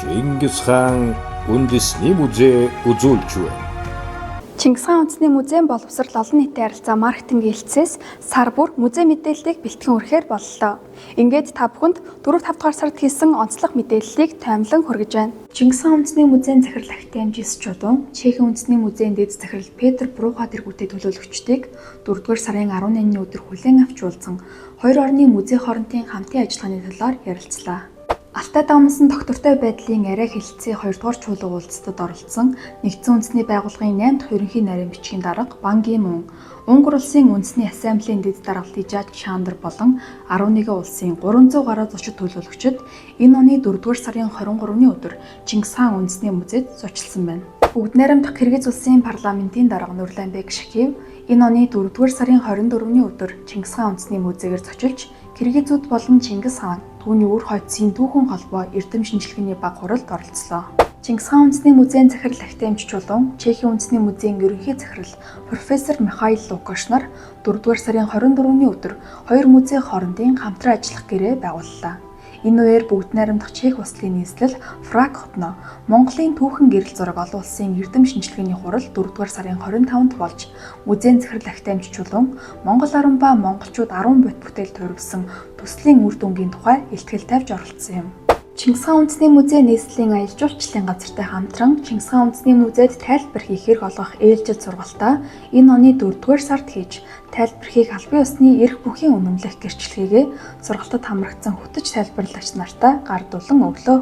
Чингис хаан үндэсний музей үзүүлж байна. Чингис хаан үндэсний музейн боловсрол олон нийтийн харилцаа маркетингийн хэлтсээс сар бүр музей мэдээллийг бэлтгэн өргөхээр боллоо. Ингээд та бүхэнд 4-5 дугаар сард хийсэн онцлог мэдээллийг таймлан хүргэж байна. Чингис хаан үндэсний музейн захирал Ахтамжис Чулуун, Чехийн үндэсний музейн дэд захирал Петр Бруха тэргүүтэй төлөөлөгчдийг 4-р сарын 18-ны өдөр хүлээн авч уулзсан хоёр орны музей хоорондын хамтын ажиллагааны талаар ярилцлаа. Алтай даамсан доктортой байдлын арай хэлэлцээ 2-р чуулга уулзалтад оролцсон Нэгдсэн үндэсний байгууллагын 8 дахь ерөнхий нарийн бичгийн дарга Бан Ки Мун, Унгар улсын үндэсний ассамблеийн дэд даргалт Ижаад Чандр болон 11 улсын 300 гаруй зочид төлөөлөгчид энэ оны 4-р сарын 23-ны өдөр Чингис хаан үндэсний музейд зочлсон байна. Бүгд найрамдах Киргиз улсын парламентын дарга Нурланбек Шакиев энэ оны 4-р сарын 24-ний өдөр Чингис хаан үндэсний музейгээр зочилж Киргизүүд болон Чингис хаан түүний үр хойцсийн түүхэн холбоо эрдэм шинжилгээний баг хуралд оролцлоо. Чингис хаан үндэсний музейн захирал Ахтамжис Чулуун, Чехийн үндэсний музейн ерөнхий захирал профессор Михаил Лукаш нар 4-р сарын 24-ний өдөр хоёр музей хоорондын хамтран ажиллах гэрээ байгууллаа. Энэ үеэр бүгд найрамдах Чех улсын нийслэл Фрак хотно Монголын түүхэн гэрэл зураг олон улсын эрдэм шинжилгээний хурал 4-р сарын 25-нд болж музейн захирал Ахтамжис Чулуун Монгол аран ба монголчууд 10 бот бүтээл төрөвсөн төслийн үр дүнгийн тухай илтгэл тавьж оролцсон юм. Чингис хаан үндэсний музей нийслэлийн аялал жуулчлалын газартай хамтран Чингис хаан үндэсний музейд тайлбар хийхээр олгох ээлжид сургалтаа энэ оны 4-р сард хийж тайлбар хийх албан ёсны эрх бүхийн үнэмлэх гэрчлэгээгээ сургалтад хамрагдсан хөтөч тайлбарлагч нартай гардуулан өглөө.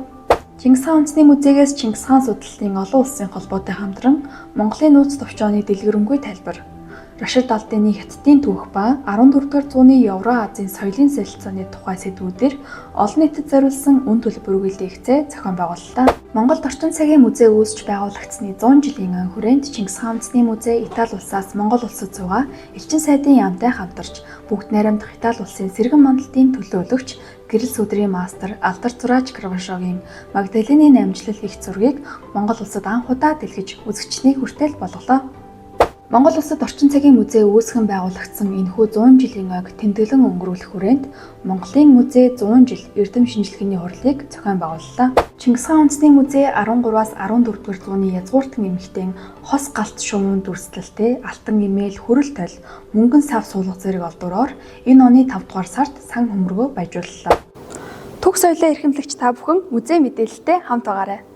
Чингис хаан үндэсний музейгээс Чингис хаан судлалын олон улсын холбоотой хамтран Монголын нууц товчооны дэлгэрэнгүй тайлбар, Рашид Алданы хятадын түүх ба 14-р зууны Евро-Азийн соёлын солилцооны тухай сэдвүүдээр олон нийтэд зориулсан үн төлбөр үргэлжлэхцээ зохион байгууллаа. Монголд орчин цагийн музей үүсч байгуулагдсны 100 жилийн өн хүрээнд Чингис хаан үндэсний музей Итали улсаас Монгол улсад суугаа элчин сайдын яамтай хамтарч бүгд найрамдах Итали улсын сэргэн мандалтын төлөөлөгч гэрэл сүдрийн мастер Алдар Зураач Карвашогийн Магдалины намжлал их зургийг Монгол улсад анх удаа дэлгэж үзэгчнийг хүртэл болголоо. Монгол улсад орчин цагийн музей үүсгэн байгуулагдсан энэхүү 100 жилийн ойг тэмдэглэн өнгөрүүлэх хүрээнд Монголын музей 100 жил эрдэм шинжилгээний хурлыг зохион байгууллаа. Чингис хаан үндэсний музей 13-аас 14-р зууны язгууртан эмэгтэйн хос галт шумуун дүрслэлтэй алтан эмээл хөрөл тойл мөнгөн сав суулгах зэрэг олдуроор энэ оны 5-р сард сан хөмргөө баяжууллаа. Түг соёлоо эрхэмлэгч та бүхэн музей мэдээлэлтэй хамт байгаарай.